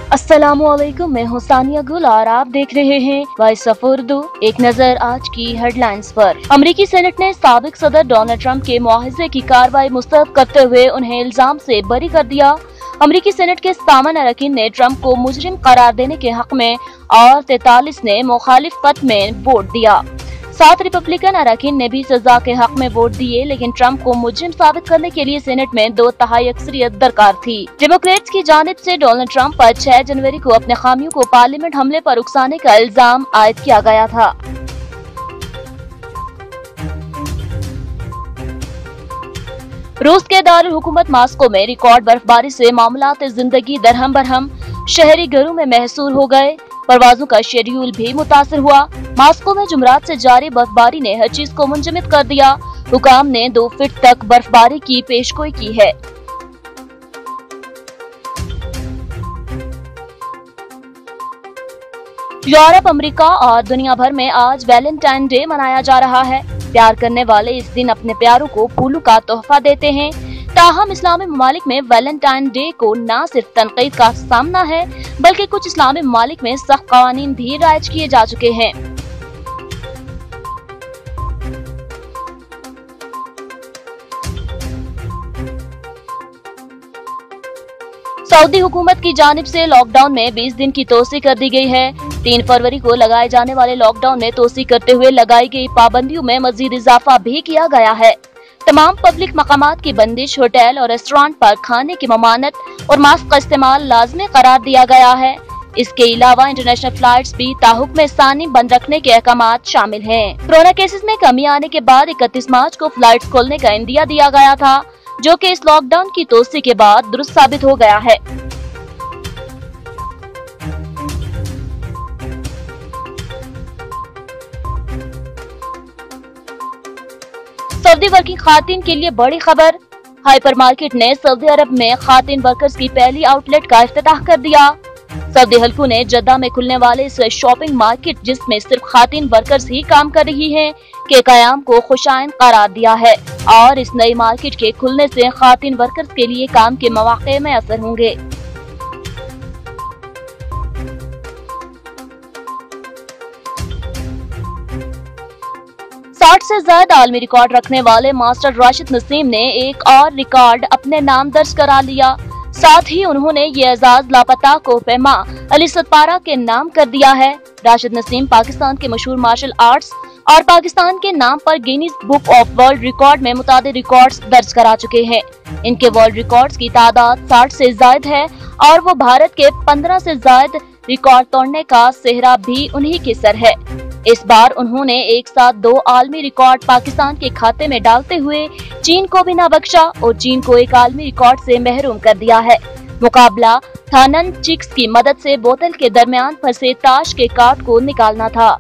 अस्सलामुअलैकुम, मैं हूं सानिया गुल और आप देख रहे हैं वॉइस ऑफ उर्दू। एक नजर आज की हेडलाइंस पर। अमेरिकी सेनेट ने साबिक सदर डोनाल्ड ट्रंप के मुआवजे की कार्रवाई मुस्तरद करते हुए उन्हें इल्जाम से बरी कर दिया। अमेरिकी सेनेट के सामान्य अरकान ने ट्रंप को मुजरिम करार देने के हक में और 43 ने मुखालिफ मत में वोट दिया। 7 रिपब्लिकन अरकान ने भी सजा के हक में वोट दिए, लेकिन ट्रंप को मुजरिम साबित करने के लिए सेनेट में 2/3 अक्सरियत दरकार थी। डेमोक्रेट्स की जानिब से डोनाल्ड ट्रंप पर 6 जनवरी को अपने खामियों को पार्लियामेंट हमले पर उकसाने का इल्जाम आयद किया गया था। रूस के दारुल हुकूमत मास्को में रिकॉर्ड बर्फबारी से मामलात जिंदगी दरहम बरहम, शहरी घरों में महसूर हो गए। परवाजों का शेड्यूल भी मुतासर हुआ। मास्को में जुमरात से जारी बर्फबारी ने हर चीज को मुंजमद कर दिया। हुकाम ने 2 फीट तक बर्फबारी की पेशगोई की है। यूरोप, अमेरिका और दुनिया भर में आज वैलेंटाइन डे मनाया जा रहा है। प्यार करने वाले इस दिन अपने प्यारों को फूलों का तोहफा देते हैं। ताहम इस्लामी ममालिक में वैलेंटाइन डे को न सिर्फ तनकीद का सामना है, बल्कि कुछ इस्लामी ममालिक में सख्त कवानीन भी राइज किए जा चुके हैं। सऊदी हुकूमत की जानिब से लॉकडाउन में 20 दिन की तोसी कर दी गई है। 3 फरवरी को लगाए जाने वाले लॉकडाउन में तोसी करते हुए लगाई गई पाबंदियों में मजीद इजाफा भी किया गया है। तमाम पब्लिक मकामात की बंदिश, होटल और रेस्टोरेंट पर खाने की ममानत और मास्क का इस्तेमाल लाजमी करार दिया गया है। इसके अलावा इंटरनेशनल फ्लाइट्स भी ताहुक्म सानी बंद रखने के अहकामात शामिल हैं। कोरोना केसेस में कमी आने के बाद 31 मार्च को फ्लाइट्स खोलने का इंदिया दिया गया था, जो कि इस लॉकडाउन की तोसी के बाद दुरुस्त साबित हो गया है। सऊदी वर्किंग खातिन के लिए बड़ी खबर। हाइपरमार्केट ने सऊदी अरब में खातिन वर्कर्स की पहली आउटलेट का इफ्तिताह कर दिया। सऊदी हल्कों ने जद्दा में खुलने वाले इस शॉपिंग मार्केट, जिसमें सिर्फ खातिन वर्कर्स ही काम कर रही हैं, के कयाम को खुशाइन करार दिया है और इस नई मार्केट के खुलने से खातिन वर्कर्स के लिए काम के मौके में असर होंगे। से ज्यादा आलमी रिकॉर्ड रखने वाले मास्टर राशिद नसीम ने एक और रिकॉर्ड अपने नाम दर्ज करा लिया। साथ ही उन्होंने ये एजाज लापता कोफेमा अली सतपारा के नाम कर दिया है। राशिद नसीम पाकिस्तान के मशहूर मार्शल आर्ट्स और पाकिस्तान के नाम पर Guinness book of world record में मुतादिद रिकॉर्ड्स दर्ज करा चुके हैं। इनके वर्ल्ड रिकॉर्ड्स की तादाद 60 से ज्यादा है और वो भारत के 15 से ज्यादा रिकॉर्ड तोड़ने का सेहरा भी उन्हीं के सर है। इस बार उन्होंने एक साथ 2 आलमी रिकॉर्ड पाकिस्तान के खाते में डालते हुए चीन को भी न बख्शा और चीन को एक आलमी रिकॉर्ड से महरूम कर दिया है। मुकाबला थानन चिक्स की मदद से बोतल के दरमियान फंसे ताश के कार्ड को निकालना था।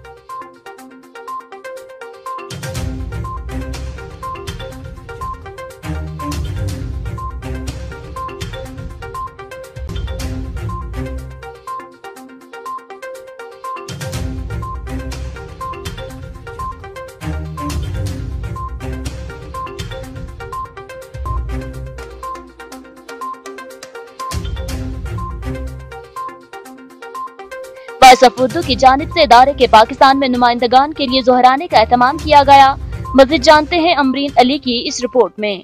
वॉइस ऑफ उर्दू की जानिब से इदारे के पाकिस्तान में नुमाइंदगान के लिए जोहराने का एहतमाम किया गया। मज़ीद जानते हैं अमरीन अली की इस रिपोर्ट में।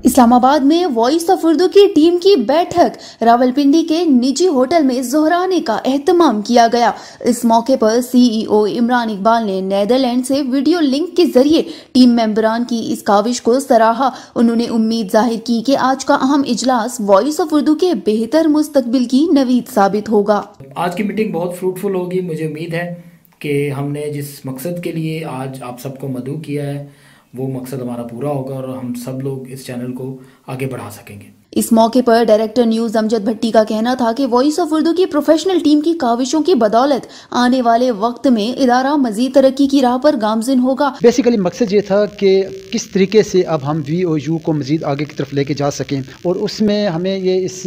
इस्लामाबाद में वॉइस ऑफ उर्दू की टीम की बैठक रावलपिंडी के निजी होटल में जोहराने का एहतमाम किया गया। इस मौके पर CEO इमरान इकबाल ने नीदरलैंड से वीडियो लिंक के जरिए टीम मेंबरान की इस काविश को सराहा। उन्होंने उम्मीद जाहिर की कि आज का अहम इजलास वॉइस ऑफ उर्दू के बेहतर मुस्तकबिल की नवीद साबित होगा। आज की मीटिंग बहुत फ्रूटफुल होगी। मुझे उम्मीद है कि हमने जिस मकसद के लिए आज आप सबको मदऊ किया है, वो मकसद हमारा पूरा होगा और हम सब लोग इस चैनल को आगे बढ़ा सकेंगे। इस मौके पर डायरेक्टर न्यूज अमजद भट्टी का कहना था कि वॉइस ऑफ उर्दू की प्रोफेशनल टीम की काविशों की बदौलत आने वाले वक्त में इदारा मजीद तरक्की की राह पर गामजिन होगा। बेसिकली मकसद ये था कि किस तरीके से अब हम VOU को मजीद आगे की तरफ लेके जा सकें, और उसमें हमें ये इस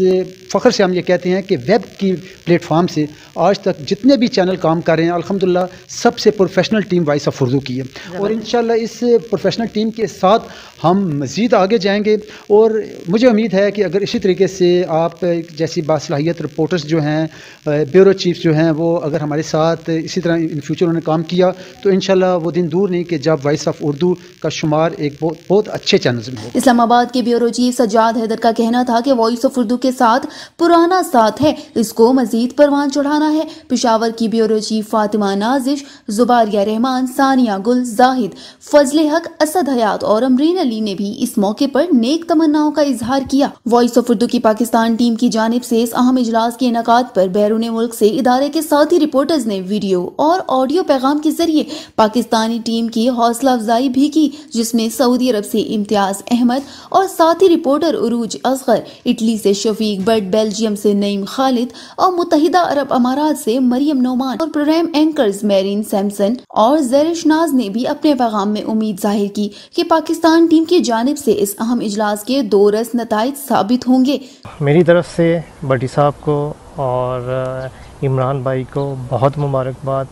फ़ख्र से हम ये कहते हैं कि वेब की प्लेटफॉर्म से आज तक जितने भी चैनल काम कर रहे हैं अल्हम्दुलिल्लाह सबसे professional team voice of Urdu की है, और इंशाल्लाह इस प्रोफेशनल टीम के साथ हम मज़ीद आगे जाएंगे। और मुझे उम्मीद है कि अगर इसी तरीके से आप जैसी बासलाहियत रिपोर्टर्स जो हैं, ब्यूरो चीफ्स जो हैं, वो अगर हमारे साथ इसी तरह इन फ्यूचर उन्होंने काम किया तो इंशाल्लाह वो दिन दूर नहीं कि जब वॉइस ऑफ उर्दू का शुमार एक बहुत अच्छे चैनल्स में हो। इस्लामाबाद के ब्यूरो चीफ सज्जाद हैदर का कहना था कि वॉइस ऑफ उर्दू के साथ पुराना साथ है, इसको मजीद परवान चढ़ाना है। पेशावर की ब्यूरो चीफ फातिमा नाजिश, जुबारिया रहमान, सानिया गुल, जाहिद, फजले हक, असद हयात और अमरीन अली ने भी इस मौके पर नेक तमन्नाओं का इजहार किया। वॉइस ऑफ उर्दू की पाकिस्तान टीम की जानिब से इस अहम इजलास के इनेकाद पर बैरून मुल्क से इदारे के साथी रिपोर्टर्स ने वीडियो और ऑडियो पैगाम के जरिए पाकिस्तानी टीम की हौसला अफजाई भी की, जिसमें सऊदी अरब से इम्तियाज अहमद और साथी रिपोर्टर उरूज असगर, इटली से शफीक भट्ट, बेल्जियम से नईम खालिद और मुत्तहिदा अरब अमारात से मरियम नोमान और प्रोग्राम एंकर्स मेरीन सैमसन और ज़रिश नाज ने भी अपने पैगाम में उम्मीद जाहिर की कि पाकिस्तान टीम की जानिब से इस अहम इजलास के दो रस नताइज साबित होंगे। मेरी तरफ से भट्टी साहब को और इमरान भाई को बहुत मुबारकबाद।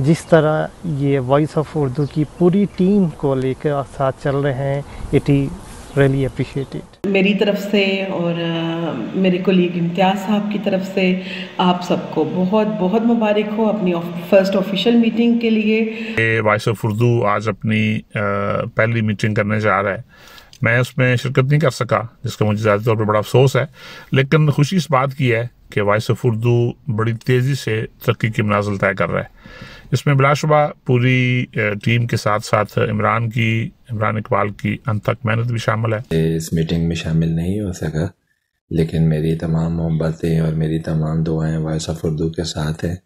जिस तरह ये वॉइस ऑफ उर्दू की पूरी टीम को लेकर साथ चल रहे हैं, इट इज़ रियली अप्रिशिएटेड। मेरी तरफ से और मेरे कोलीग इम्तियाज़ साहब की तरफ से आप सबको बहुत बहुत मुबारक हो अपनी फर्स्ट ऑफिशियल मीटिंग के लिए। वॉइस ऑफ उर्दू आज अपनी पहली मीटिंग करने जा रहा है। मैं उसमें शिरकत नहीं कर सका, जिसका मुझे ज़्यादा तौर पर बड़ा अफसोस है, लेकिन खुशी इस बात की है कि वॉइस ऑफ उर्दू बड़ी तेज़ी से तरक्की की मनाजिल तय कर रहा है। इसमें बिलाशुबा पूरी टीम के साथ साथ इमरान इकबाल की अनथक मेहनत भी शामिल है। इस मीटिंग में शामिल नहीं हो सका, लेकिन मेरी तमाम मोहब्बतें और मेरी तमाम दुआएं वॉइस ऑफ उर्दू के साथ हैं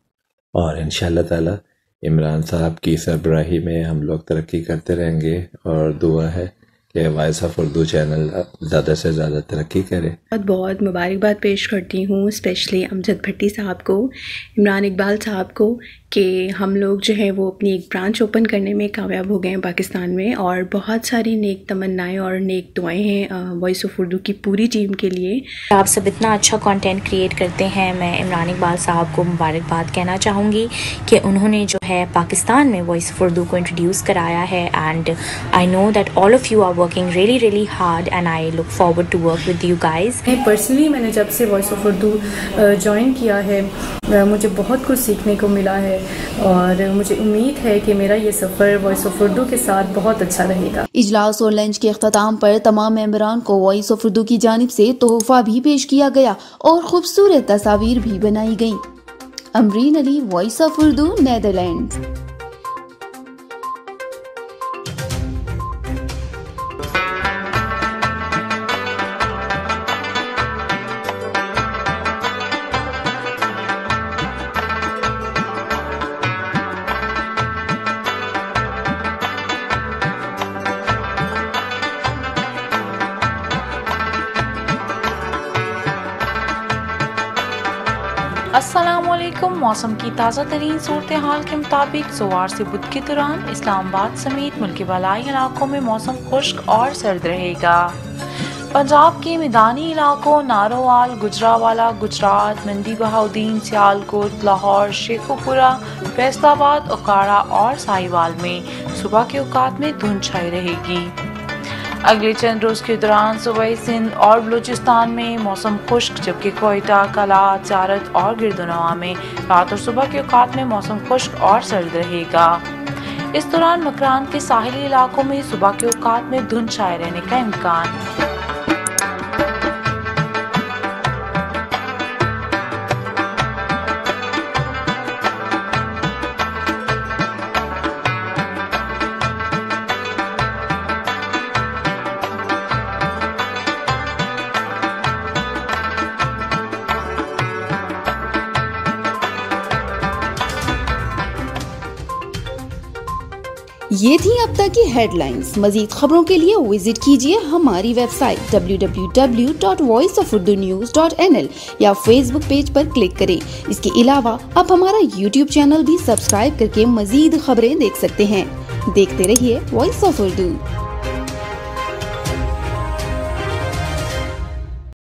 और इंशाअल्लाह ताला इमरान साहब की सरबराही में हम लोग तरक्की करते रहेंगे और दुआ है कि वॉइस ऑफ उर्दू चैनल ज़्यादा से ज़्यादा तरक्की करे। बहुत बहुत मुबारकबाद पेश करती हूँ स्पेशली अमजद भट्टी साहब को, इमरान इकबाल साहब को, कि हम लोग जो है वो अपनी एक ब्रांच ओपन करने में कामयाब हो गए हैं पाकिस्तान में, और बहुत सारी नेक तमन्नाएं और नेक दुआएं हैं वॉइस ऑफ उर्दू की पूरी टीम के लिए। आप सब इतना अच्छा कंटेंट क्रिएट करते हैं। मैं इमरान इकबाल साहब को मुबारकबाद कहना चाहूँगी कि उन्होंने जो है पाकिस्तान में वॉइस ऑफ उर्दू को इंट्रोड्यूस कराया है, and I know that all of you are working really really hard and I look forward to work with you guys. Personally मैंने जब से वॉइस ऑफ उर्दू ज्वाइन किया है मुझे बहुत कुछ सीखने को मिला है और मुझे उम्मीद है कि मेरा ये सफ़र वॉइस ऑफ उर्दू के साथ बहुत अच्छा रहेगा। इजलास और लंच के अख्ताम पर तमाम मेंबरान को वॉइस ऑफ उर्दू की जानिब से तोहफा भी पेश किया गया और खूबसूरत तस्वीर भी बनाई गई। Amreen Ali, voice of Urdu, Netherlands. अस्सलामुअलैकुम। मौसम की ताज़ा तरीन सूरत हाल के मुताबिक सोमवार से बुध के दौरान इस्लामाबाद समेत मुल्क के बलाई इलाकों में मौसम खुश्क और सर्द रहेगा। पंजाब के मैदानी इलाकों नारोवाल, गुजरावाला, गुजरात, मंडी बहाउद्दीन, सियालकोट, लाहौर, शेखुपुरा, फैसलाबाद, ओकाड़ा और साहिवाल में सुबह के औकात में धुंध छाई रहेगी। अगले चंद रोज के दौरान सूबाई सिंध और बलूचिस्तान में मौसम खुश्क, जबकि कोयटा, कलात, जारत और गिरदुनवा में रात और सुबह के औकात में मौसम खुश्क और सर्द रहेगा। इस दौरान मकरान के साहिली इलाकों में सुबह के औकात में धुंध छाए रहने का इम्कान। ये थी अब तक की हेडलाइंस। मजीद खबरों के लिए विजिट कीजिए हमारी वेबसाइट www.voiceofurdunews.nl या फेसबुक पेज पर क्लिक करें। इसके अलावा आप हमारा यूट्यूब चैनल भी सब्सक्राइब करके मजीद खबरें देख सकते हैं। देखते रहिए वॉइस ऑफ उर्दू।